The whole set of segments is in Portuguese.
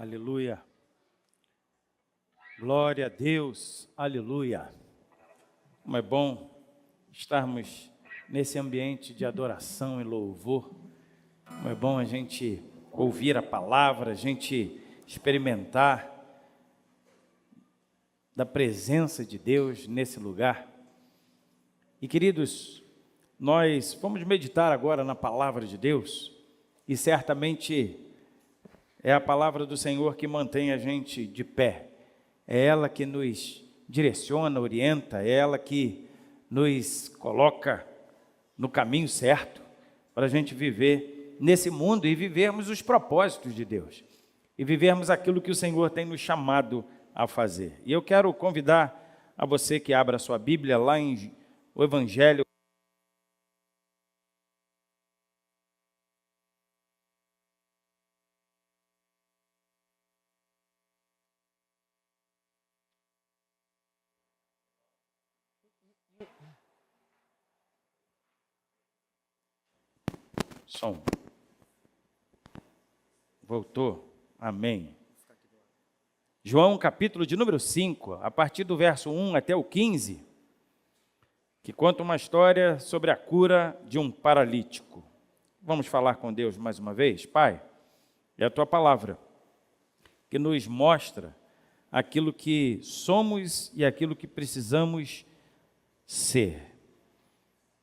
Aleluia. Glória a Deus. Aleluia. Como é bom estarmos nesse ambiente de adoração e louvor. Como é bom a gente ouvir a palavra, a gente experimentar da presença de Deus nesse lugar. E queridos, nós vamos meditar agora na palavra de Deus e certamente é a palavra do Senhor que mantém a gente de pé. É ela que nos direciona, orienta, é ela que nos coloca no caminho certo para a gente viver nesse mundo e vivermos os propósitos de Deus. E vivermos aquilo que o Senhor tem nos chamado a fazer. E eu quero convidar a você que abra a sua Bíblia lá em o Evangelho. Som. Voltou. Amém. João, capítulo de número 5, a partir do verso 1 até o 15, que conta uma história sobre a cura de um paralítico. Vamos falar com Deus mais uma vez? Pai, é a Tua palavra que nos mostra aquilo que somos e aquilo que precisamos ser.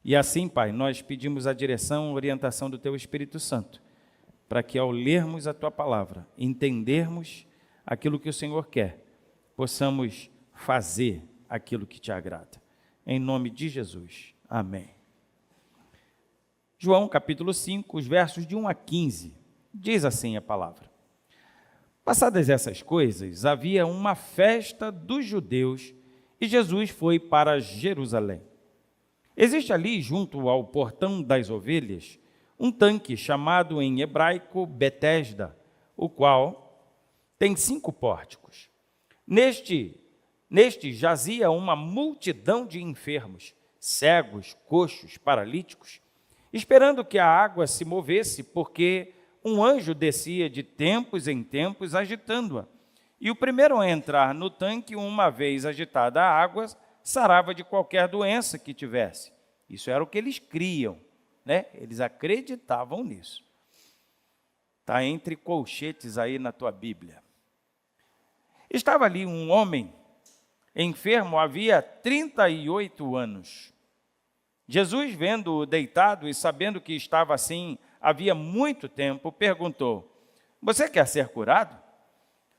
E assim, Pai, nós pedimos a direção e orientação do Teu Espírito Santo, para que ao lermos a Tua palavra, entendermos aquilo que o Senhor quer, possamos fazer aquilo que Te agrada. Em nome de Jesus. Amém. João, capítulo 5, os versos de 1 a 15, diz assim a palavra. Passadas essas coisas, havia uma festa dos judeus e Jesus foi para Jerusalém. Existe ali, junto ao portão das ovelhas, um tanque chamado em hebraico Betesda, o qual tem 5 pórticos. Neste jazia uma multidão de enfermos, cegos, coxos, paralíticos, esperando que a água se movesse, porque um anjo descia de tempos em tempos agitando-a. E o primeiro a entrar no tanque, uma vez agitada a água, sarava de qualquer doença que tivesse. Isso era o que eles criam, né? Eles acreditavam nisso. Está entre colchetes aí na tua Bíblia. Estava ali um homem enfermo havia 38 anos. Jesus, vendo-o deitado e sabendo que estava assim havia muito tempo, perguntou: você quer ser curado?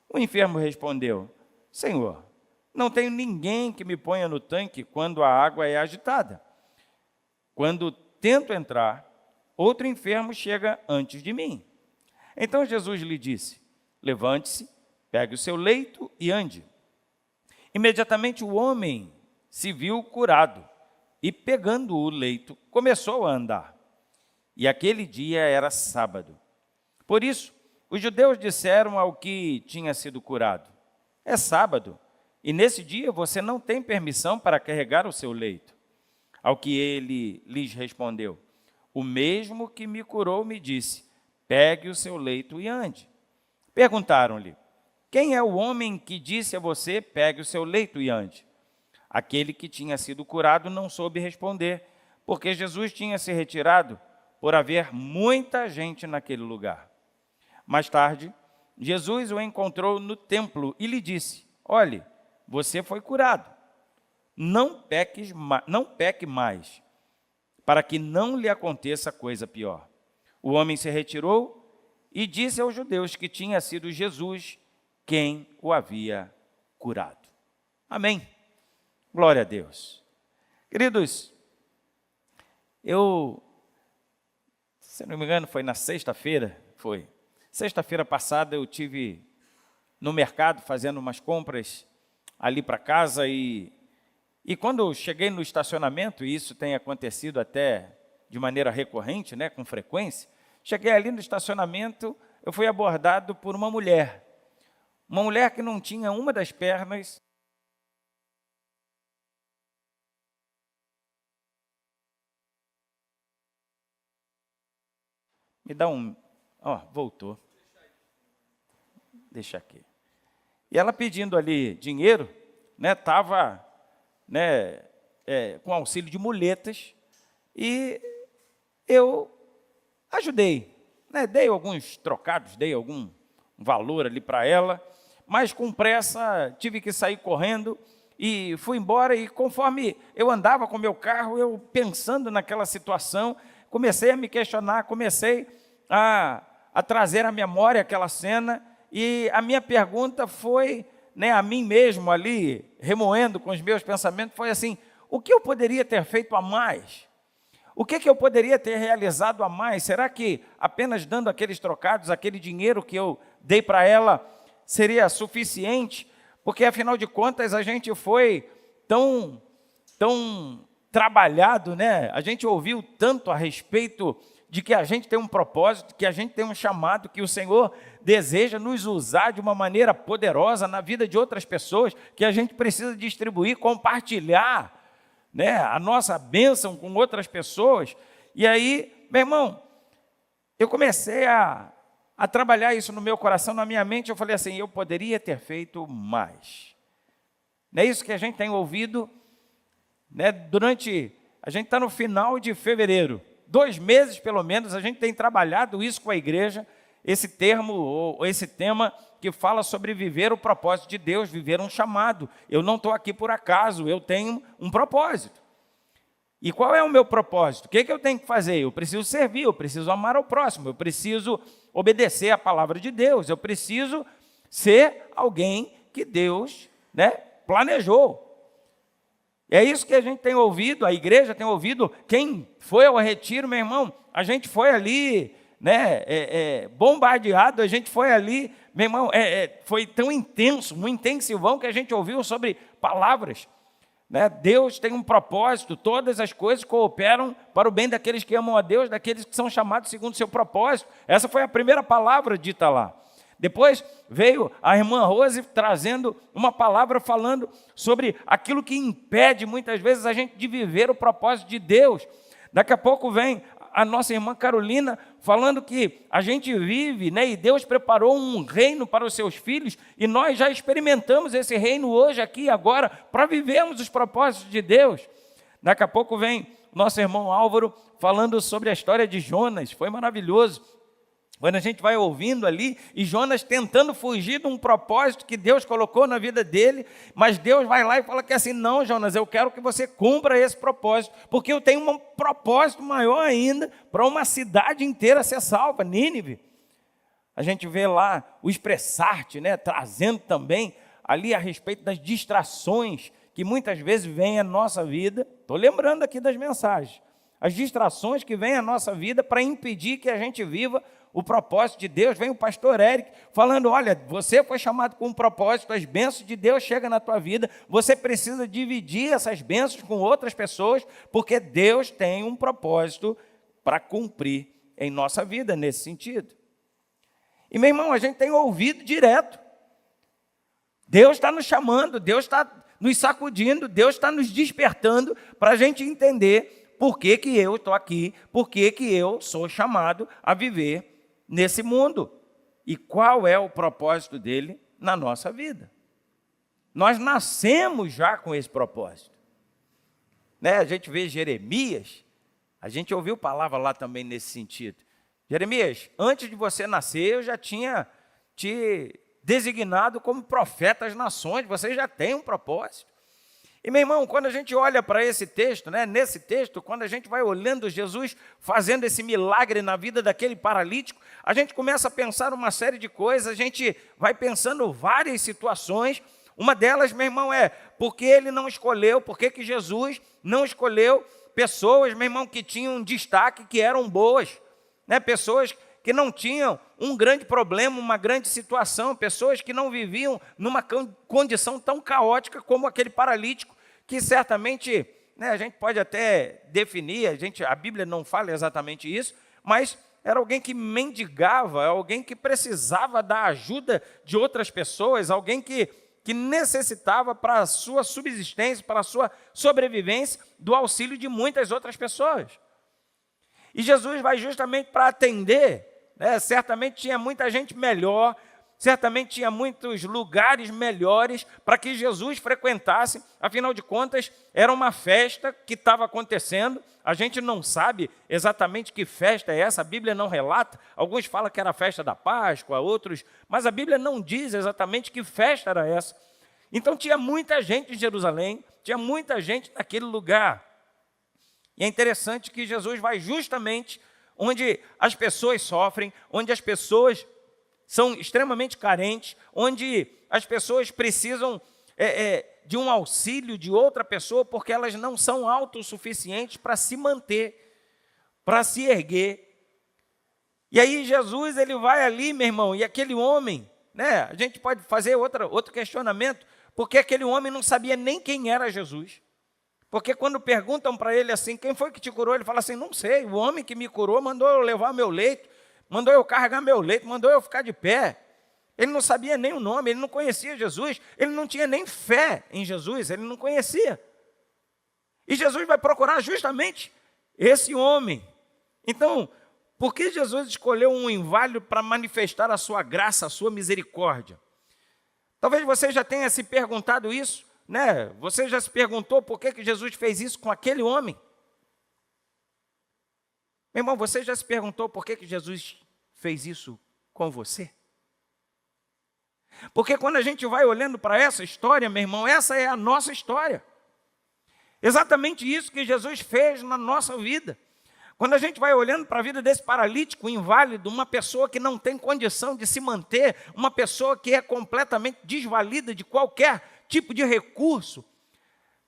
O enfermo respondeu: Senhor, não tenho ninguém que me ponha no tanque quando a água é agitada. Quando tento entrar, outro enfermo chega antes de mim. Então Jesus lhe disse: levante-se, pegue o seu leito e ande. Imediatamente o homem se viu curado e, pegando o leito, começou a andar. E aquele dia era sábado. Por isso, os judeus disseram ao que tinha sido curado: é sábado, e nesse dia você não tem permissão para carregar o seu leito. Ao que ele lhes respondeu: o mesmo que me curou me disse: pegue o seu leito e ande. Perguntaram-lhe: quem é o homem que disse a você: pegue o seu leito e ande? Aquele que tinha sido curado não soube responder, porque Jesus tinha se retirado por haver muita gente naquele lugar. Mais tarde, Jesus o encontrou no templo e lhe disse: olhe, você foi curado. Não peque mais, para que não lhe aconteça coisa pior. O homem se retirou e disse aos judeus que tinha sido Jesus quem o havia curado. Amém. Glória a Deus. Queridos, se não me engano, foi na sexta-feira, Sexta-feira passada eu tive no mercado fazendo umas compras ali para casa e quando eu cheguei no estacionamento, e isso tem acontecido até de maneira recorrente, né, com frequência, cheguei ali no estacionamento, eu fui abordado por uma mulher que não tinha uma das pernas. Me dá um... voltou. deixa aqui. E ela pedindo ali dinheiro, né, estava, né, com auxílio de muletas, e eu ajudei, né, dei alguns trocados, dei algum valor ali para ela, mas com pressa tive que sair correndo e fui embora. E conforme eu andava com meu carro, eu pensando naquela situação, comecei a me questionar, comecei a trazer à memória aquela cena, e a minha pergunta foi, né, a mim mesmo ali, remoendo com os meus pensamentos, foi assim: o que eu poderia ter feito a mais? O que eu poderia ter realizado a mais? Será que apenas dando aqueles trocados, aquele dinheiro que eu dei para ela, seria suficiente? Porque, afinal de contas, a gente foi tão trabalhado, né? A gente ouviu tanto a respeito de que a gente tem um propósito, que a gente tem um chamado, que o Senhor deseja nos usar de uma maneira poderosa na vida de outras pessoas, que a gente precisa distribuir, compartilhar, né, a nossa bênção com outras pessoas. E aí, meu irmão, eu comecei a trabalhar isso no meu coração, na minha mente. Eu falei assim: eu poderia ter feito mais. Não é isso que a gente tem ouvido, né, a gente está no final de fevereiro, 2 meses pelo menos, a gente tem trabalhado isso com a igreja, esse termo, ou esse tema que fala sobre viver o propósito de Deus, viver um chamado. Eu não estou aqui por acaso, eu tenho um propósito. E qual é o meu propósito? O que eu tenho que fazer? Eu preciso servir, eu preciso amar ao próximo, eu preciso obedecer à palavra de Deus, eu preciso ser alguém que Deus, né, planejou. É isso que a gente tem ouvido, a igreja tem ouvido. Quem foi ao retiro, meu irmão, a gente foi ali, né, bombardeado, a gente foi ali, meu irmão, foi tão intenso, um intensivão, que a gente ouviu sobre palavras, né? Deus tem um propósito, todas as coisas cooperam para o bem daqueles que amam a Deus, daqueles que são chamados segundo o seu propósito. Essa foi a primeira palavra dita lá. Depois veio a irmã Rose trazendo uma palavra falando sobre aquilo que impede muitas vezes a gente de viver o propósito de Deus. Daqui a pouco vem a nossa irmã Carolina falando que a gente vive, né, e Deus preparou um reino para os seus filhos, e nós já experimentamos esse reino hoje, aqui e agora, para vivermos os propósitos de Deus. Daqui a pouco vem nosso irmão Álvaro falando sobre a história de Jonas. Foi maravilhoso quando a gente vai ouvindo ali, e Jonas tentando fugir de um propósito que Deus colocou na vida dele, mas Deus vai lá e fala que assim: não, Jonas, eu quero que você cumpra esse propósito, porque eu tenho um propósito maior ainda, para uma cidade inteira ser salva, Nínive. A gente vê lá o Expressarte, né, trazendo também ali a respeito das distrações que muitas vezes vêm à nossa vida. Estou lembrando aqui das mensagens, as distrações que vêm à nossa vida para impedir que a gente viva o propósito de Deus. Vem o pastor Eric falando: olha, você foi chamado com um propósito, as bênçãos de Deus chegam na tua vida, você precisa dividir essas bênçãos com outras pessoas, porque Deus tem um propósito para cumprir em nossa vida nesse sentido. E, meu irmão, a gente tem ouvido direto, Deus está nos chamando, Deus está nos sacudindo, Deus está nos despertando para a gente entender por que eu estou aqui, por que eu sou chamado a viver nesse mundo, e qual é o propósito dele na nossa vida. Nós nascemos já com esse propósito, né? A gente vê Jeremias, a gente ouviu palavra lá também nesse sentido. Jeremias, antes de você nascer, eu já tinha te designado como profeta às nações, você já tem um propósito. E, meu irmão, quando a gente olha para esse texto, né, nesse texto, quando a gente vai olhando Jesus fazendo esse milagre na vida daquele paralítico, a gente começa a pensar uma série de coisas, a gente vai pensando várias situações. Uma delas, meu irmão, é porque ele não escolheu, porque que Jesus não escolheu pessoas, meu irmão, que tinham destaque, que eram boas, né, pessoas que não tinham um grande problema, uma grande situação, pessoas que não viviam numa condição tão caótica como aquele paralítico, que certamente, né, a gente pode até definir, a Bíblia não fala exatamente isso, mas era alguém que mendigava, alguém que precisava da ajuda de outras pessoas, alguém que necessitava para a sua subsistência, para a sua sobrevivência, do auxílio de muitas outras pessoas. E Jesus vai justamente para atender, né? Certamente tinha muita gente melhor, certamente tinha muitos lugares melhores para que Jesus frequentasse, afinal de contas, era uma festa que estava acontecendo. A gente não sabe exatamente que festa é essa, a Bíblia não relata. Alguns falam que era a festa da Páscoa, outros, mas a Bíblia não diz exatamente que festa era essa. Então tinha muita gente em Jerusalém, tinha muita gente naquele lugar. E é interessante que Jesus vai justamente onde as pessoas sofrem, onde as pessoas são extremamente carentes, onde as pessoas precisam de um auxílio de outra pessoa, porque elas não são autossuficientes para se manter, para se erguer. E aí Jesus, ele vai ali, meu irmão, e aquele homem, né, a gente pode fazer outro questionamento, porque aquele homem não sabia nem quem era Jesus. Porque quando perguntam para ele assim, quem foi que te curou? Ele fala assim, não sei, o homem que me curou mandou eu levar meu leito, mandou eu carregar meu leito, mandou eu ficar de pé. Ele não sabia nem o nome, ele não conhecia Jesus, ele não tinha nem fé em Jesus, ele não conhecia. E Jesus vai procurar justamente esse homem. Então, por que Jesus escolheu um inválido para manifestar a sua graça, a sua misericórdia? Talvez você já tenha se perguntado isso, né? Você já se perguntou por que Jesus fez isso com aquele homem? Meu irmão, você já se perguntou por que Jesus fez isso com você? Porque quando a gente vai olhando para essa história, meu irmão, essa é a nossa história. Exatamente isso que Jesus fez na nossa vida. Quando a gente vai olhando para a vida desse paralítico inválido, uma pessoa que não tem condição de se manter, uma pessoa que é completamente desvalida de qualquer tipo de recurso,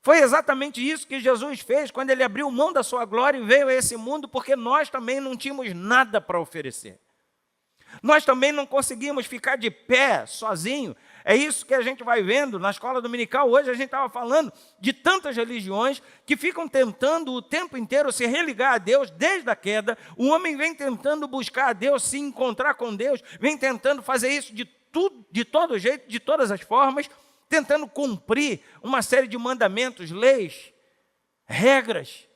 foi exatamente isso que Jesus fez quando ele abriu mão da sua glória e veio a esse mundo, porque nós também não tínhamos nada para oferecer. Nós também não conseguimos ficar de pé sozinho. É isso que a gente vai vendo na escola dominical. Hoje a gente estava falando de tantas religiões que ficam tentando o tempo inteiro se religar a Deus desde a queda. O homem vem tentando buscar a Deus, se encontrar com Deus, vem tentando fazer isso de todo jeito, de todas as formas, tentando cumprir uma série de mandamentos, leis, regras.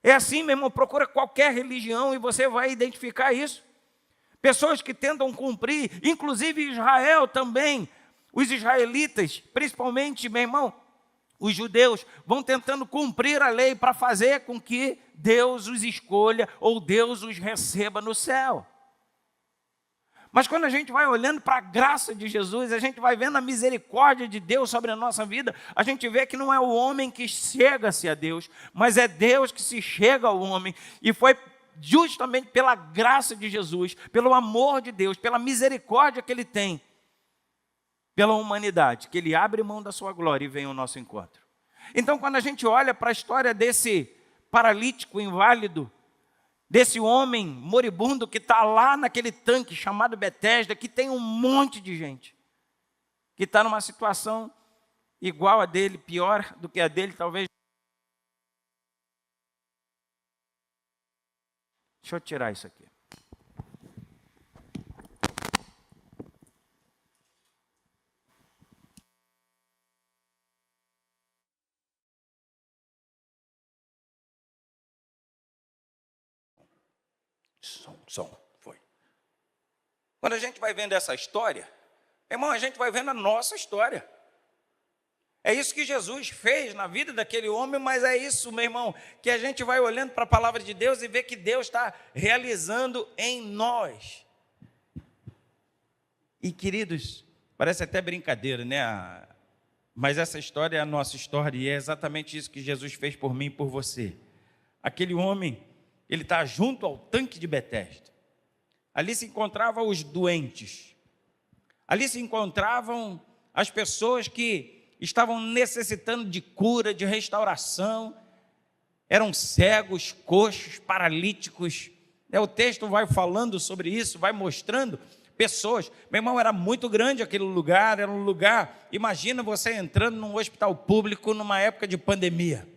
É assim, meu irmão, procura qualquer religião e você vai identificar isso. Pessoas que tentam cumprir, inclusive Israel também, os israelitas, principalmente, meu irmão, os judeus, vão tentando cumprir a lei para fazer com que Deus os escolha ou Deus os receba no céu. Mas quando a gente vai olhando para a graça de Jesus, a gente vai vendo a misericórdia de Deus sobre a nossa vida, a gente vê que não é o homem que chega-se a Deus, mas é Deus que se chega ao homem, e foi justamente pela graça de Jesus, pelo amor de Deus, pela misericórdia que Ele tem pela humanidade, que Ele abre mão da sua glória e vem ao nosso encontro. Então, quando a gente olha para a história desse paralítico inválido, desse homem moribundo que está lá naquele tanque chamado Betesda, que tem um monte de gente, que está numa situação igual a dele, pior do que a dele, talvez. Deixa eu tirar isso aqui. Som, foi. Quando a gente vai vendo essa história, irmão, a gente vai vendo a nossa história. É isso que Jesus fez na vida daquele homem, mas é isso, meu irmão, que a gente vai olhando para a palavra de Deus e vê que Deus está realizando em nós. E, queridos, parece até brincadeira, né? Mas essa história é a nossa história e é exatamente isso que Jesus fez por mim e por você. Aquele homem, ele está junto ao tanque de Betesda. Ali se encontravam os doentes. Ali se encontravam as pessoas que estavam necessitando de cura, de restauração. Eram cegos, coxos, paralíticos. O texto vai falando sobre isso, vai mostrando pessoas. Meu irmão, era muito grande aquele lugar, era um lugar... Imagina você entrando num hospital público numa época de pandemia.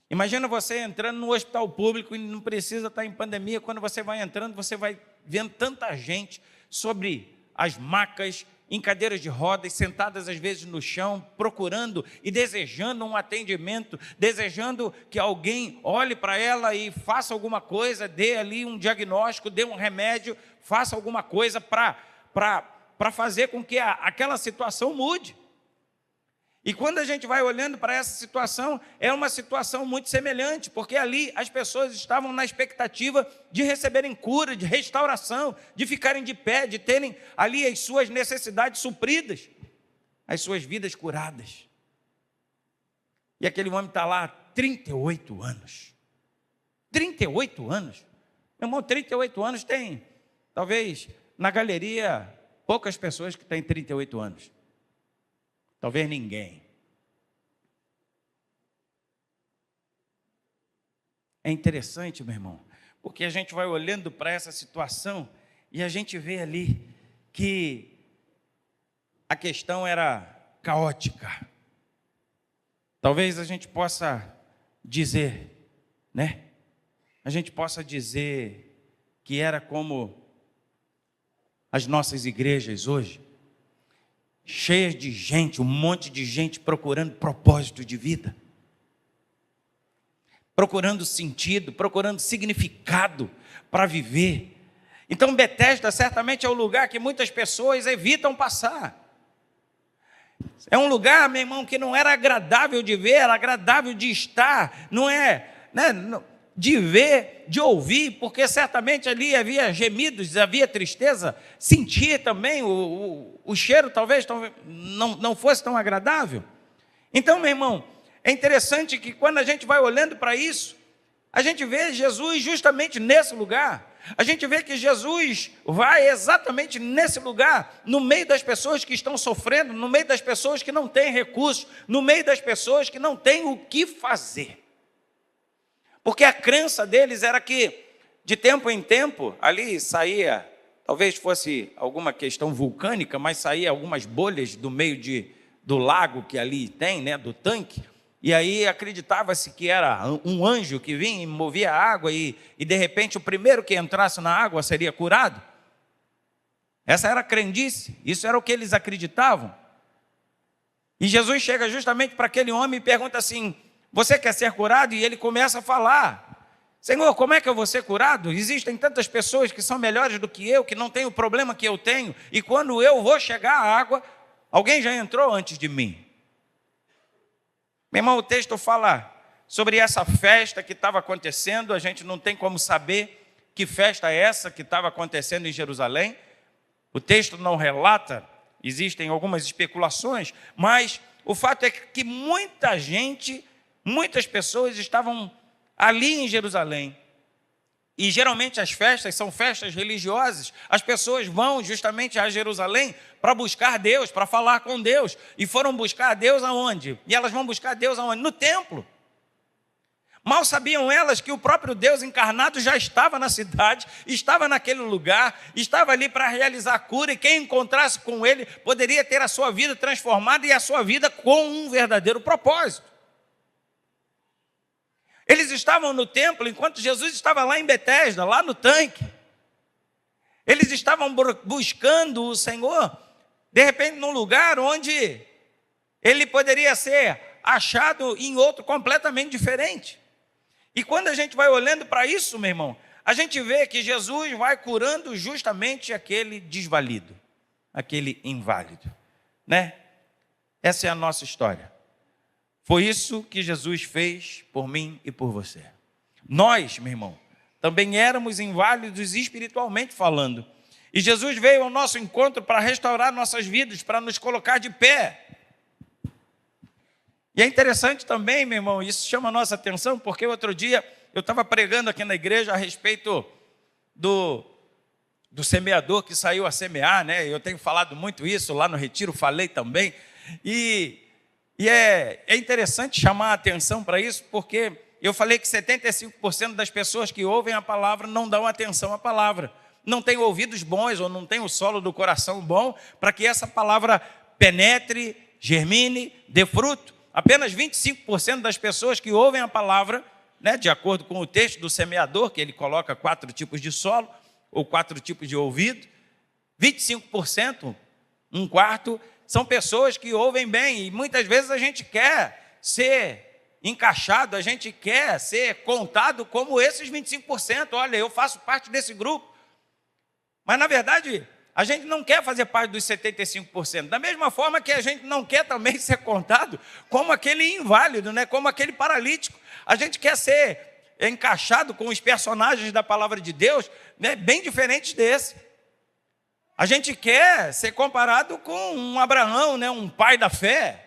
Imagina você entrando num hospital público e não precisa estar em pandemia. Quando você vai entrando, você vai vendo tanta gente sobre as macas, em cadeiras de rodas, sentadas às vezes no chão, procurando e desejando um atendimento, desejando que alguém olhe para ela e faça alguma coisa, dê ali um diagnóstico, dê um remédio, faça alguma coisa para fazer com que aquela situação mude. E quando a gente vai olhando para essa situação, é uma situação muito semelhante, porque ali as pessoas estavam na expectativa de receberem cura, de restauração, de ficarem de pé, de terem ali as suas necessidades supridas, as suas vidas curadas. E aquele homem está lá há 38 anos. 38 anos? Meu irmão, 38 anos tem, talvez, na galeria, poucas pessoas que têm 38 anos. Talvez ninguém. É interessante, meu irmão, porque a gente vai olhando para essa situação e a gente vê ali que a questão era caótica. Talvez a gente possa dizer, né? A gente possa dizer que era como as nossas igrejas hoje, cheias de gente, um monte de gente procurando propósito de vida, procurando sentido, procurando significado para viver. Então Betesda certamente é o lugar que muitas pessoas evitam passar. É um lugar, meu irmão, que não era agradável de ver, era agradável de estar, não é, né, de ver, de ouvir, porque certamente ali havia gemidos, havia tristeza, sentir também o cheiro talvez não fosse tão agradável. Então, meu irmão, é interessante que quando a gente vai olhando para isso, a gente vê Jesus justamente nesse lugar. A gente vê que Jesus vai exatamente nesse lugar, no meio das pessoas que estão sofrendo, no meio das pessoas que não têm recursos, no meio das pessoas que não têm o que fazer. Porque a crença deles era que, de tempo em tempo, ali saía, talvez fosse alguma questão vulcânica, mas saía algumas bolhas do meio do lago que ali tem, né, do tanque, e aí acreditava-se que era um anjo que vinha e movia a água, e de repente o primeiro que entrasse na água seria curado. Essa era a crendice, isso era o que eles acreditavam. E Jesus chega justamente para aquele homem e pergunta assim: você quer ser curado? E ele começa a falar: Senhor, como é que eu vou ser curado? Existem tantas pessoas que são melhores do que eu, que não têm o problema que eu tenho, e quando eu vou chegar à água, alguém já entrou antes de mim. Meu irmão, o texto fala sobre essa festa que estava acontecendo. A gente não tem como saber que festa é essa que estava acontecendo em Jerusalém. O texto não relata, existem algumas especulações, mas o fato é que muita gente, muitas pessoas estavam ali em Jerusalém. E geralmente as festas são festas religiosas. As pessoas vão justamente a Jerusalém para buscar Deus, para falar com Deus. E foram buscar Deus aonde? E elas vão buscar Deus aonde? No templo. Mal sabiam elas que o próprio Deus encarnado já estava na cidade, estava naquele lugar, estava ali para realizar a cura, e quem encontrasse com ele poderia ter a sua vida transformada e a sua vida com um verdadeiro propósito. Eles estavam no templo enquanto Jesus estava lá em Betesda, lá no tanque. Eles estavam buscando o Senhor, de repente num lugar onde ele poderia ser achado em outro completamente diferente. E quando a gente vai olhando para isso, meu irmão, a gente vê que Jesus vai curando justamente aquele desvalido, aquele inválido, né? Essa é a nossa história. Foi isso que Jesus fez por mim e por você. Nós, meu irmão, também éramos inválidos espiritualmente falando. E Jesus veio ao nosso encontro para restaurar nossas vidas, para nos colocar de pé. E é interessante também, meu irmão, isso chama a nossa atenção, porque outro dia eu estava pregando aqui na igreja a respeito do semeador que saiu a semear, né? Eu tenho falado muito isso, lá no retiro falei também. E é interessante chamar a atenção para isso, porque eu falei que 75% das pessoas que ouvem a palavra não dão atenção à palavra. Não têm ouvidos bons ou não têm o solo do coração bom para que essa palavra penetre, germine, dê fruto. Apenas 25% das pessoas que ouvem a palavra, né, de acordo com o texto do semeador, que ele coloca 4 tipos de solo, ou 4 tipos de ouvido, 25%, um quarto, são pessoas que ouvem bem, e muitas vezes a gente quer ser encaixado, a gente quer ser contado como esses 25%. Olha, eu faço parte desse grupo. Mas, na verdade, A gente não quer fazer parte dos 75%. Da mesma forma que a gente não quer também ser contado como aquele inválido, né? Como aquele paralítico. A gente quer ser encaixado com os personagens da palavra de Deus, né? Bem diferentes desse. A gente quer ser comparado com um Abraão, né? Um pai da fé.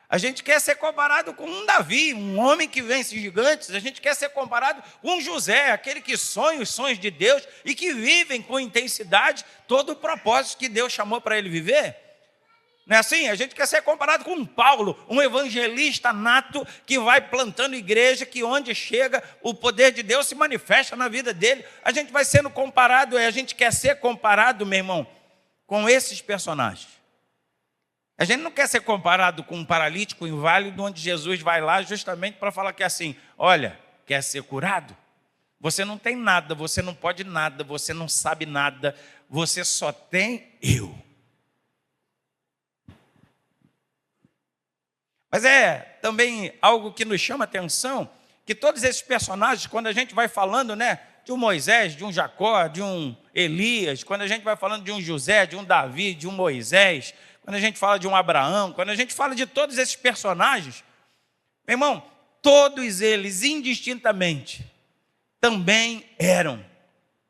A gente quer ser comparado com um Davi, um homem que vence gigantes. A gente quer ser comparado com um José, aquele que sonha os sonhos de Deus e que vivem com intensidade todo o propósito que Deus chamou para ele viver. Não é assim? A gente quer ser comparado com um Paulo, um evangelista nato que vai plantando igreja, que onde chega o poder de Deus se manifesta na vida dele. A gente vai sendo comparado, a gente quer ser comparado, meu irmão, com esses personagens. A gente não quer ser comparado com um paralítico inválido, onde Jesus vai lá justamente para falar que assim, olha, quer ser curado? Você não tem nada, você não pode nada, você não sabe nada, você só tem eu. Mas é também algo que nos chama a atenção, que todos esses personagens, quando a gente vai falando, né, de um Moisés, de um Jacó, de um Elias, quando a gente vai falando de um José, de um Davi, de um Moisés, quando a gente fala de um Abraão, quando a gente fala de todos esses personagens, meu irmão, todos eles, indistintamente, também eram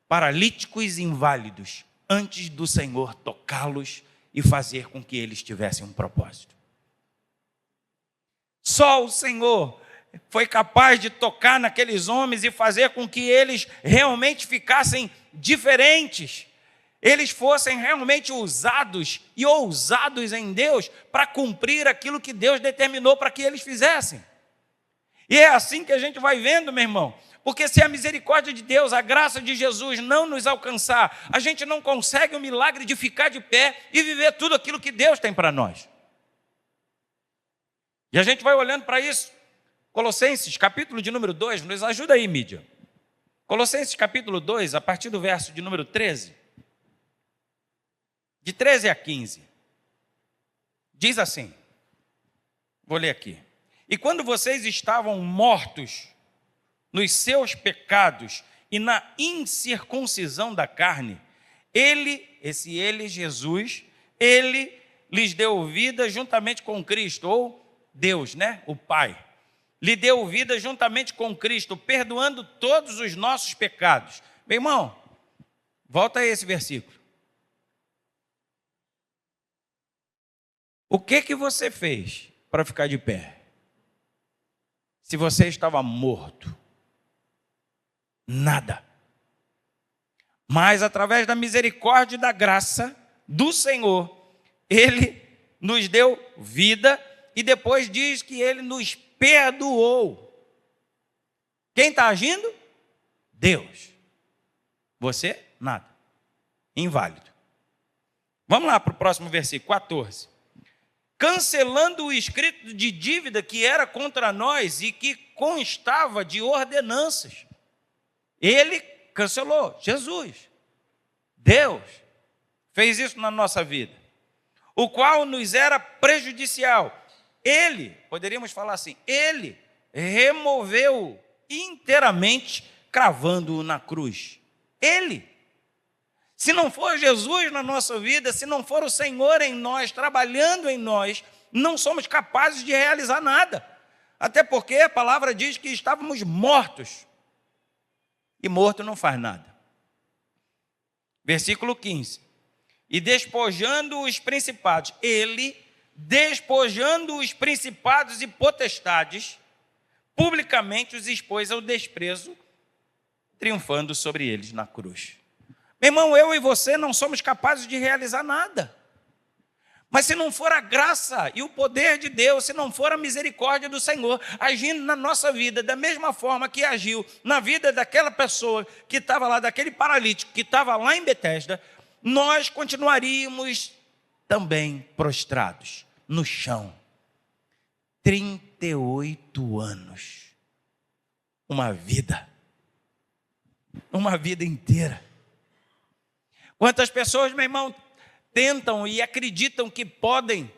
paralíticos e inválidos, antes do Senhor tocá-los e fazer com que eles tivessem um propósito. Só o Senhor foi capaz de tocar naqueles homens e fazer com que eles realmente ficassem diferentes. Eles fossem realmente usados e ousados em Deus para cumprir aquilo que Deus determinou para que eles fizessem. E é assim que a gente vai vendo, meu irmão. Porque se a misericórdia de Deus, a graça de Jesus não nos alcançar, a gente não consegue o milagre de ficar de pé e viver tudo aquilo que Deus tem para nós. E a gente vai olhando para isso. Colossenses, capítulo de número 2, nos ajuda aí, mídia. Colossenses, capítulo 2, a partir do verso de número 13. De 13 a 15. Diz assim, vou ler aqui. E quando vocês estavam mortos nos seus pecados e na incircuncisão da carne, Jesus, ele lhes deu vida juntamente com Cristo, ou Deus, né? O Pai. Lhe deu vida juntamente com Cristo, perdoando todos os nossos pecados. Meu irmão, volta a esse versículo. O que você fez para ficar de pé? Se você estava morto? Nada. Mas através da misericórdia e da graça do Senhor, Ele nos deu vida e depois diz que Ele nos perdoou. Quem está agindo? Deus. Você? Nada. Inválido. Vamos lá para o próximo versículo, 14. Cancelando o escrito de dívida que era contra nós e que constava de ordenanças. Ele cancelou, Jesus. Deus fez isso na nossa vida. O qual nos era prejudicial. Ele, poderíamos falar assim, ele removeu inteiramente, cravando-o na cruz. Ele. Se não for Jesus na nossa vida, se não for o Senhor em nós, trabalhando em nós, não somos capazes de realizar nada. Até porque a palavra diz que estávamos mortos. E morto não faz nada. Versículo 15. E despojando os principados, ele, despojando os principados e potestades, publicamente os expôs ao desprezo, triunfando sobre eles na cruz. Meu irmão, eu e você não somos capazes de realizar nada. Mas se não for a graça e o poder de Deus, se não for a misericórdia do Senhor agindo na nossa vida da mesma forma que agiu na vida daquela pessoa que estava lá, daquele paralítico que estava lá em Betesda, nós continuaríamos também prostrados no chão. 38 anos. Uma vida inteira. Quantas pessoas, meu irmão, tentam e acreditam que podem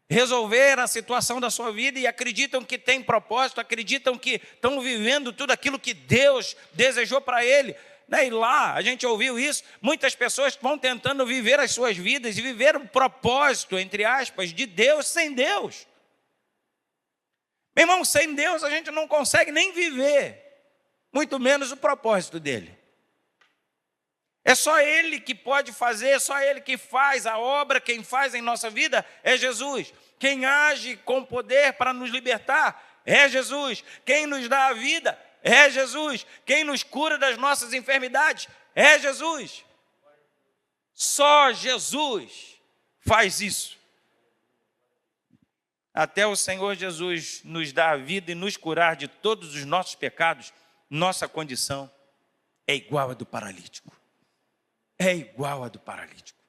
resolver a situação da sua vida e acreditam que tem propósito, acreditam que estão vivendo tudo aquilo que Deus desejou para ele. né? E lá, a gente ouviu isso, muitas pessoas vão tentando viver as suas vidas e viver o propósito, entre aspas, de Deus sem Deus. Meu irmão, sem Deus a gente não consegue nem viver, muito menos o propósito dele. É só Ele que pode fazer, é só Ele que faz a obra. Quem faz em nossa vida é Jesus. Quem age com poder para nos libertar é Jesus. Quem nos dá a vida é Jesus. Quem nos cura das nossas enfermidades é Jesus. Só Jesus faz isso. Até o Senhor Jesus nos dar a vida e nos curar de todos os nossos pecados, nossa condição é igual a do paralítico. É igual a do paralítico.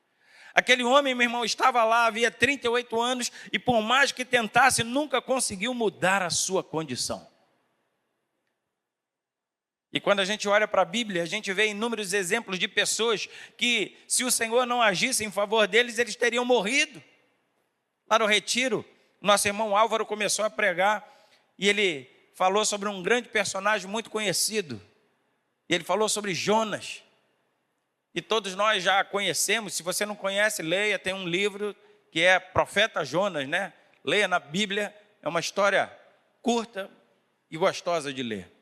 Aquele homem, meu irmão, estava lá, havia 38 anos, e por mais que tentasse, nunca conseguiu mudar a sua condição. E quando a gente olha para a Bíblia, a gente vê inúmeros exemplos de pessoas que, se o Senhor não agisse em favor deles, eles teriam morrido. Lá no retiro, nosso irmão Álvaro começou a pregar, e ele falou sobre um grande personagem muito conhecido. E ele falou sobre Jonas. E todos nós já conhecemos. Se você não conhece, leia, tem um livro que é Profeta Jonas, né? Leia na Bíblia, é uma história curta e gostosa de ler.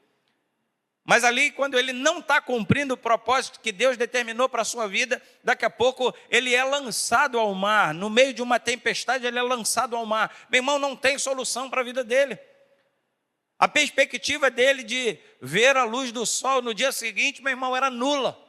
Mas ali, quando ele não está cumprindo o propósito que Deus determinou para a sua vida, daqui a pouco ele é lançado ao mar. No meio de uma tempestade, ele é lançado ao mar. Meu irmão, não tem solução para a vida dele. A perspectiva dele de ver a luz do sol no dia seguinte, meu irmão, era nula.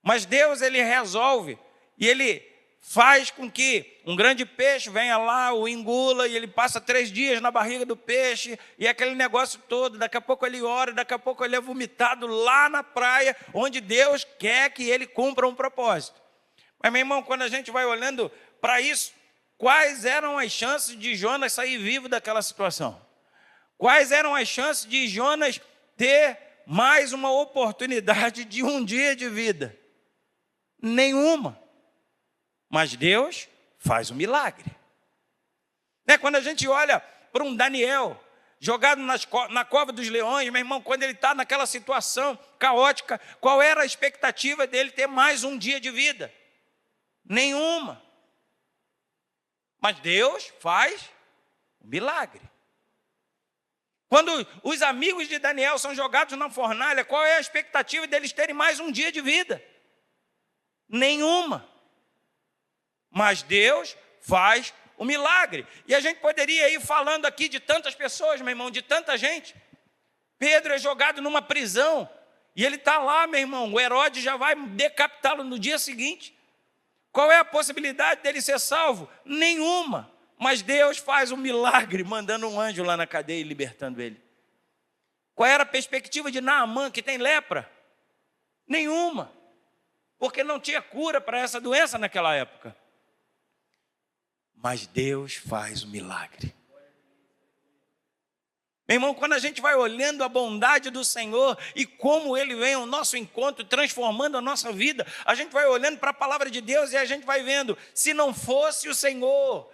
Mas Deus, ele resolve, e ele faz com que um grande peixe venha lá, o engula, e ele passa 3 dias na barriga do peixe, e aquele negócio todo, daqui a pouco ele ora, daqui a pouco ele é vomitado lá na praia, onde Deus quer que ele cumpra um propósito. Mas, meu irmão, quando a gente vai olhando para isso, quais eram as chances de Jonas sair vivo daquela situação? Quais eram as chances de Jonas ter mais uma oportunidade de um dia de vida? Nenhuma. Mas Deus faz um milagre. Quando a gente olha para um Daniel jogado na cova dos leões, meu irmão, quando ele está naquela situação caótica, qual era a expectativa dele ter mais um dia de vida? Nenhuma. Mas Deus faz um milagre. Quando os amigos de Daniel são jogados na fornalha, qual é a expectativa deles terem mais um dia de vida? Nenhuma. Mas Deus faz o milagre. E a gente poderia ir falando aqui de tantas pessoas, meu irmão, de tanta gente. Pedro é jogado numa prisão, e ele está lá, meu irmão, o Herodes já vai decapitá-lo no dia seguinte. Qual é a possibilidade dele ser salvo? Nenhuma. Mas Deus faz um milagre, mandando um anjo lá na cadeia e libertando ele. Qual era a perspectiva de Naamã, que tem lepra? Nenhuma. Porque não tinha cura para essa doença naquela época. Mas Deus faz o milagre. Meu irmão, quando a gente vai olhando a bondade do Senhor e como Ele vem ao nosso encontro, transformando a nossa vida, a gente vai olhando para a palavra de Deus e a gente vai vendo, se não fosse o Senhor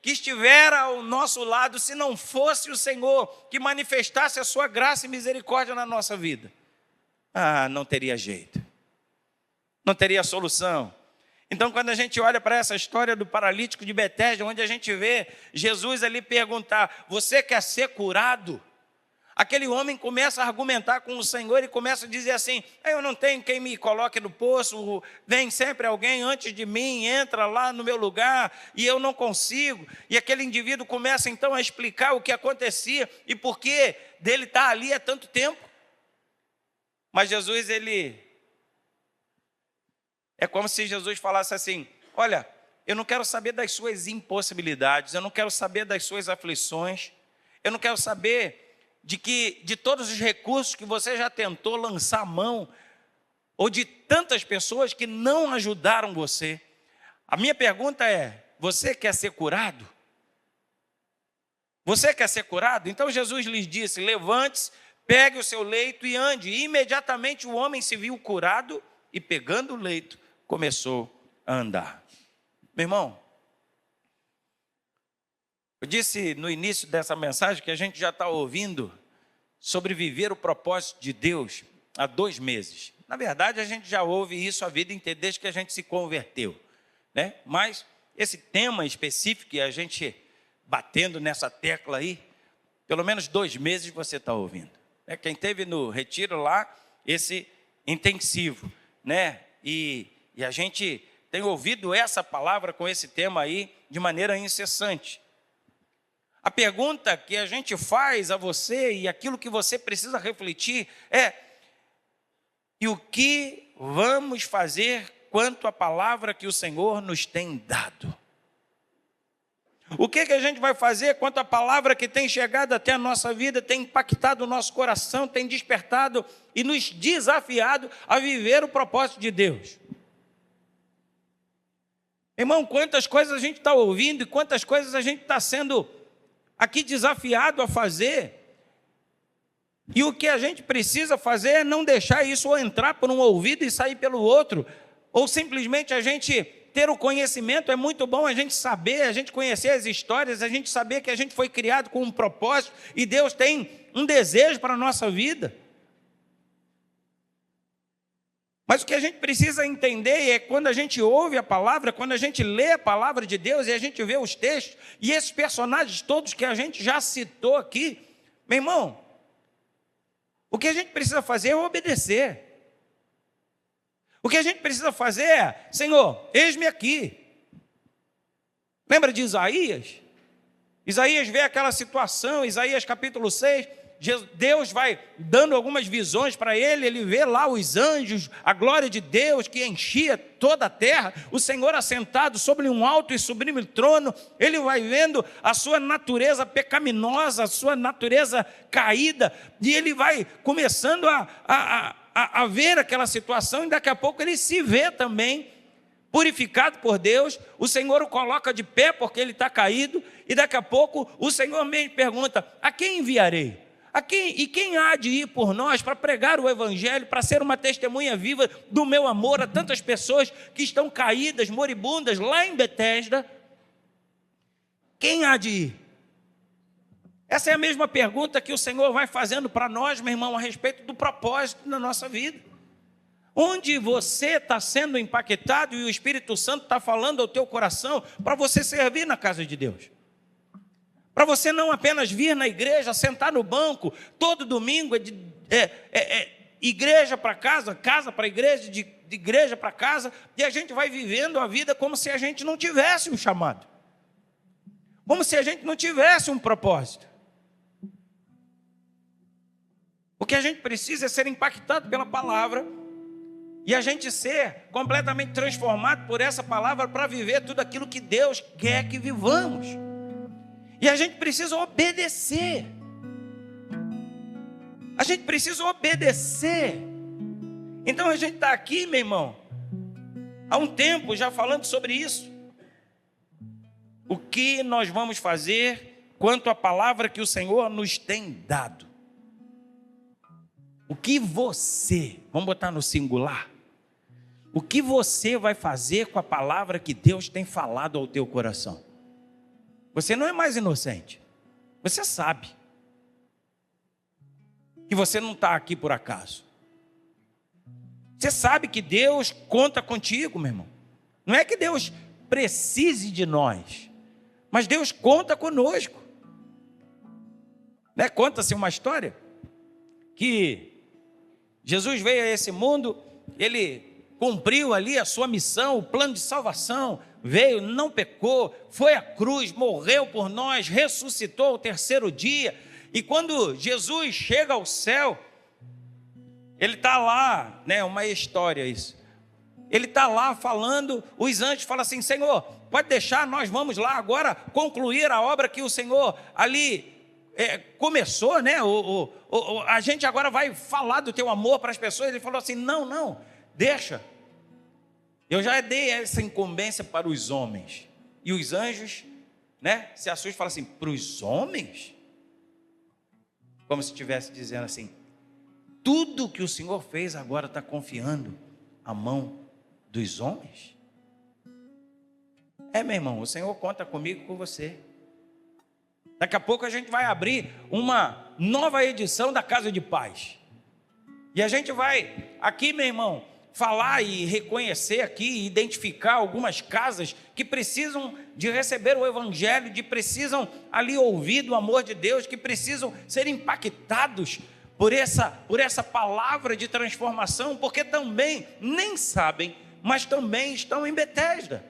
que estiver ao nosso lado, se não fosse o Senhor que manifestasse a sua graça e misericórdia na nossa vida, não teria jeito. Não teria solução. Então, quando a gente olha para essa história do paralítico de Betesda, onde a gente vê Jesus ali perguntar, você quer ser curado? Aquele homem começa a argumentar com o Senhor e começa a dizer assim, eu não tenho quem me coloque no poço, vem sempre alguém antes de mim, entra lá no meu lugar e eu não consigo. E aquele indivíduo começa então a explicar o que acontecia e por que dele estar ali há tanto tempo. Mas Jesus, é como se Jesus falasse assim, olha, eu não quero saber das suas impossibilidades, eu não quero saber das suas aflições, eu não quero saber de todos os recursos que você já tentou lançar a mão, ou de tantas pessoas que não ajudaram você. A minha pergunta é, você quer ser curado? Você quer ser curado? Então Jesus lhes disse, levante-se, pegue o seu leito e ande. E imediatamente o homem se viu curado e pegando o leito, começou a andar. Meu irmão, eu disse no início dessa mensagem que a gente já está ouvindo sobre viver o propósito de Deus há 2 meses. Na verdade, a gente já ouve isso a vida inteira, desde que a gente se converteu, né? Mas esse tema específico, que a gente batendo nessa tecla aí, pelo menos 2 meses você está ouvindo. Quem teve no retiro lá, esse intensivo, né? E a gente tem ouvido essa palavra com esse tema aí de maneira incessante. A pergunta que a gente faz a você e aquilo que você precisa refletir é: e o que vamos fazer quanto à palavra que o Senhor nos tem dado? O que a gente vai fazer quanto à palavra que tem chegado até a nossa vida, tem impactado o nosso coração, tem despertado e nos desafiado a viver o propósito de Deus? Irmão, quantas coisas a gente está ouvindo e quantas coisas a gente está sendo aqui desafiado a fazer. E o que a gente precisa fazer é não deixar isso entrar por um ouvido e sair pelo outro, ou simplesmente a gente ter o conhecimento. É muito bom a gente saber, a gente conhecer as histórias, a gente saber que a gente foi criado com um propósito e Deus tem um desejo para a nossa vida. Mas o que a gente precisa entender é quando a gente ouve a palavra, quando a gente lê a palavra de Deus e a gente vê os textos e esses personagens todos que a gente já citou aqui, meu irmão, o que a gente precisa fazer é obedecer. O que a gente precisa fazer é: Senhor, eis-me aqui. Lembra de Isaías? Isaías vê aquela situação, Isaías capítulo 6, Deus vai dando algumas visões para ele, ele vê lá os anjos, a glória de Deus que enchia toda a terra, o Senhor assentado sobre um alto e sublime trono, ele vai vendo a sua natureza pecaminosa, a sua natureza caída, e ele vai começando a ver aquela situação, e daqui a pouco ele se vê também purificado por Deus. O Senhor o coloca de pé porque ele está caído, e daqui a pouco o Senhor mesmo pergunta: a quem enviarei? Quem há de ir por nós para pregar o Evangelho, para ser uma testemunha viva do meu amor a tantas pessoas que estão caídas, moribundas, lá em Betesda? Quem há de ir? Essa é a mesma pergunta que o Senhor vai fazendo para nós, meu irmão, a respeito do propósito da nossa vida. Onde você está sendo impactado e o Espírito Santo está falando ao teu coração para você servir na casa de Deus? Para você não apenas vir na igreja, sentar no banco, todo domingo igreja para casa, casa para igreja, de igreja para casa, e a gente vai vivendo a vida como se a gente não tivesse um chamado, como se a gente não tivesse um propósito. O que a gente precisa é ser impactado pela palavra, e a gente ser completamente transformado por essa palavra para viver tudo aquilo que Deus quer que vivamos. E a gente precisa obedecer. A gente precisa obedecer. Então a gente está aqui, meu irmão, há um tempo já falando sobre isso. O que nós vamos fazer quanto à palavra que o Senhor nos tem dado? O que você, vamos botar no singular, o que você vai fazer com a palavra que Deus tem falado ao teu coração? Você não é mais inocente. Você sabe que você não está aqui por acaso. Você sabe que Deus conta contigo, meu irmão. Não é que Deus precise de nós, mas Deus conta conosco. Né? Conta-se uma história que Jesus veio a esse mundo, ele cumpriu ali a sua missão, o plano de salvação, veio, não pecou, foi à cruz, morreu por nós, ressuscitou ao 3º dia, e quando Jesus chega ao céu, ele está lá, né, uma história isso, ele está lá falando, os anjos falam assim: Senhor, pode deixar, nós vamos lá agora concluir a obra que o Senhor ali começou, né, a gente agora vai falar do teu amor para as pessoas. Ele falou assim: não, deixa. Eu já dei essa incumbência para os homens. E os anjos, né, se assustam e falam assim: para os homens? Como se estivesse dizendo assim: tudo que o Senhor fez agora está confiando à mão dos homens? Meu irmão, o Senhor conta comigo, com você. Daqui a pouco a gente vai abrir uma nova edição da Casa de Paz. E a gente vai aqui, meu irmão, falar e reconhecer aqui, identificar algumas casas que precisam de receber o evangelho, que precisam ali ouvir do amor de Deus, que precisam ser impactados por essa palavra de transformação, porque também nem sabem, mas também estão em Betesda,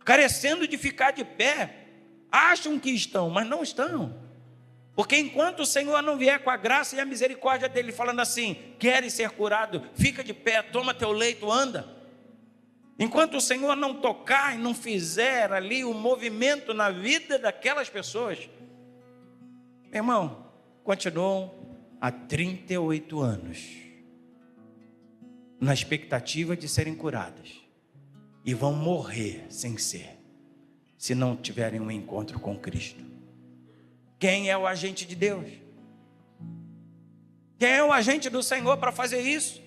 carecendo de ficar de pé, acham que estão, mas não estão. Porque enquanto o Senhor não vier com a graça e a misericórdia dele, falando assim: queres ser curado? Fica de pé, toma teu leito, anda. Enquanto o Senhor não tocar e não fizer ali o movimento na vida daquelas pessoas, meu irmão, continuam há 38 anos na expectativa de serem curadas e vão morrer sem ser, se não tiverem um encontro com Cristo. Quem é o agente de Deus? Quem é o agente do Senhor para fazer isso?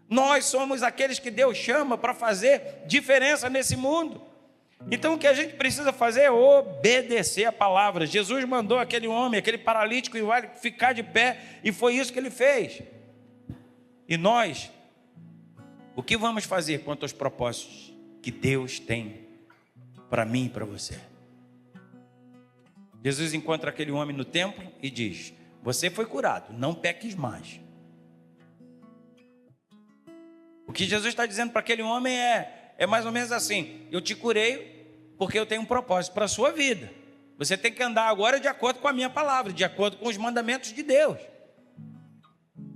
Nós somos aqueles que Deus chama para fazer diferença nesse mundo. Então o que a gente precisa fazer é obedecer a palavra. Jesus mandou aquele homem, aquele paralítico, ir lá ficar de pé, e foi isso que ele fez. E nós, o que vamos fazer quanto aos propósitos que Deus tem para mim e para você? Jesus encontra aquele homem no templo e diz: você foi curado, não peques mais. O que Jesus está dizendo para aquele homem é mais ou menos assim: eu te curei porque eu tenho um propósito para a sua vida. Você tem que andar agora de acordo com a minha palavra, de acordo com os mandamentos de Deus.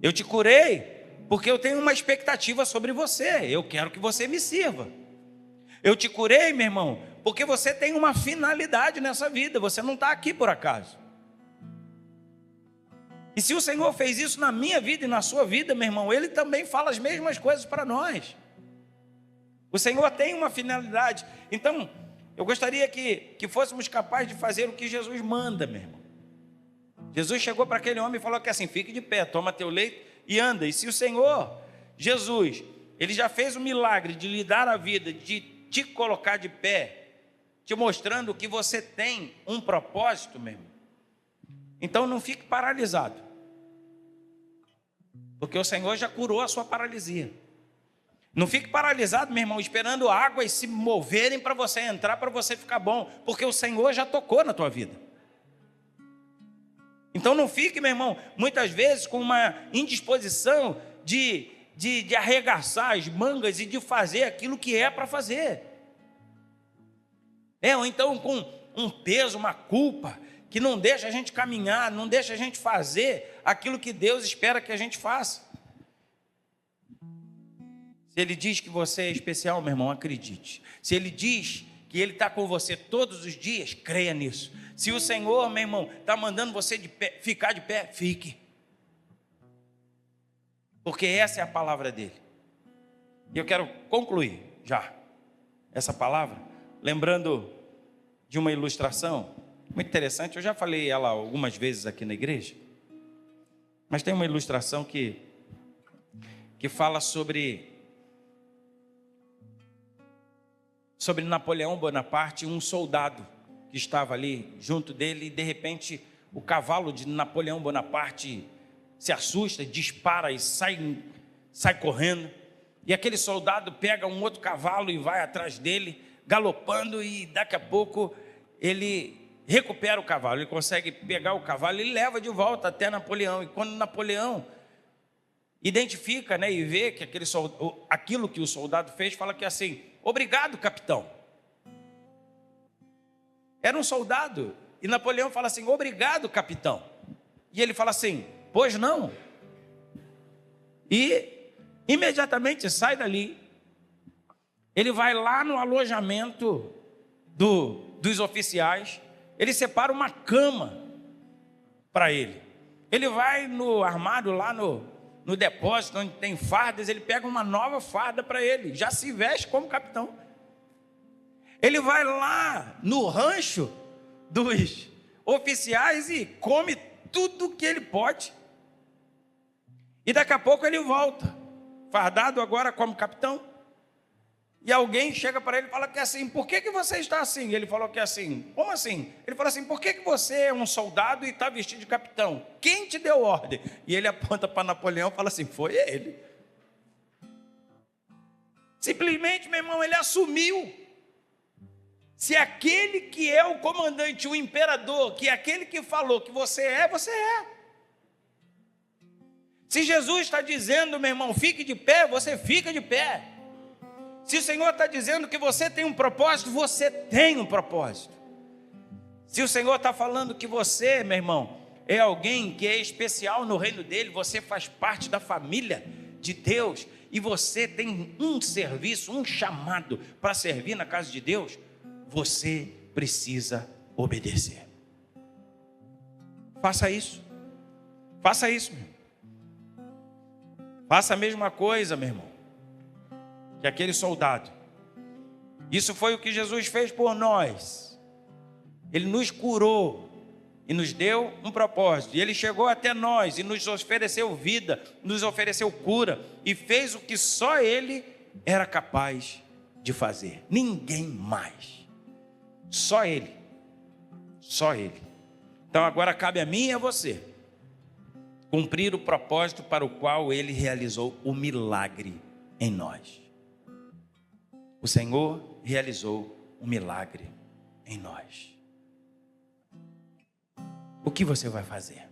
Eu te curei porque eu tenho uma expectativa sobre você, eu quero que você me sirva. Eu te curei, meu irmão, porque você tem uma finalidade nessa vida, você não está aqui por acaso. E se o Senhor fez isso na minha vida e na sua vida, meu irmão, Ele também fala as mesmas coisas para nós. O Senhor tem uma finalidade. Então, eu gostaria que fôssemos capazes de fazer o que Jesus manda, meu irmão. Jesus chegou para aquele homem e falou que assim: fique de pé, toma teu leito e anda. E se o Senhor, Jesus, Ele já fez o milagre de lhe dar a vida, de te colocar de pé, te mostrando que você tem um propósito, meu irmão, então não fique paralisado, porque o Senhor já curou a sua paralisia. Não fique paralisado, meu irmão, esperando águas se moverem para você entrar, para você ficar bom, porque o Senhor já tocou na tua vida. Então não fique, meu irmão, muitas vezes com uma indisposição de arregaçar as mangas e de fazer aquilo que é para fazer. Ou então com um peso, uma culpa, que não deixa a gente caminhar, não deixa a gente fazer aquilo que Deus espera que a gente faça. Se Ele diz que você é especial, meu irmão, acredite. Se Ele diz que Ele está com você todos os dias, creia nisso. Se o Senhor, meu irmão, está mandando você ficar de pé, fique. Porque essa é a palavra dele. E eu quero concluir já essa palavra, lembrando de uma ilustração muito interessante. Eu já falei ela algumas vezes aqui na igreja, mas tem uma ilustração que fala sobre Napoleão Bonaparte, um soldado que estava ali junto dele, e de repente o cavalo de Napoleão Bonaparte se assusta, dispara e sai correndo, e aquele soldado pega um outro cavalo e vai atrás dele, galopando, e daqui a pouco ele recupera o cavalo, ele consegue pegar o cavalo e leva de volta até Napoleão. E quando Napoleão identifica, e vê que aquilo que o soldado fez, fala que assim: obrigado, capitão. Era um soldado, e Napoleão fala assim: obrigado, capitão. E ele fala assim: pois não. E imediatamente sai dali. Ele vai lá no alojamento dos oficiais, ele separa uma cama para ele. Ele vai no armário lá no depósito onde tem fardas, ele pega uma nova farda para ele, já se veste como capitão. Ele vai lá no rancho dos oficiais e come tudo que ele pode. E daqui a pouco ele volta, fardado agora como capitão. E alguém chega para ele e fala que é assim, por que você está assim? Ele falou que é assim. Como assim? Ele falou assim, por que você é um soldado e está vestido de capitão? Quem te deu ordem? E ele aponta para Napoleão e fala assim, foi ele. Simplesmente, meu irmão, ele assumiu. Se aquele que é o comandante, o imperador, que é aquele que falou que você é, você é. Se Jesus está dizendo, meu irmão, fique de pé, você fica de pé. Se o Senhor está dizendo que você tem um propósito, você tem um propósito. Se o Senhor está falando que você, meu irmão, é alguém que é especial no reino dele, você faz parte da família de Deus, e você tem um serviço, um chamado para servir na casa de Deus, você precisa obedecer. Faça isso. Faça isso, meu irmão. Faça a mesma coisa, meu irmão, que aquele soldado. Isso foi o que Jesus fez por nós. Ele nos curou e nos deu um propósito. E ele chegou até nós e nos ofereceu vida, nos ofereceu cura e fez o que só ele era capaz de fazer. Ninguém mais. Só ele. Só ele. Então agora cabe a mim e a você cumprir o propósito para o qual ele realizou o milagre em nós. O Senhor realizou um milagre em nós. O que você vai fazer?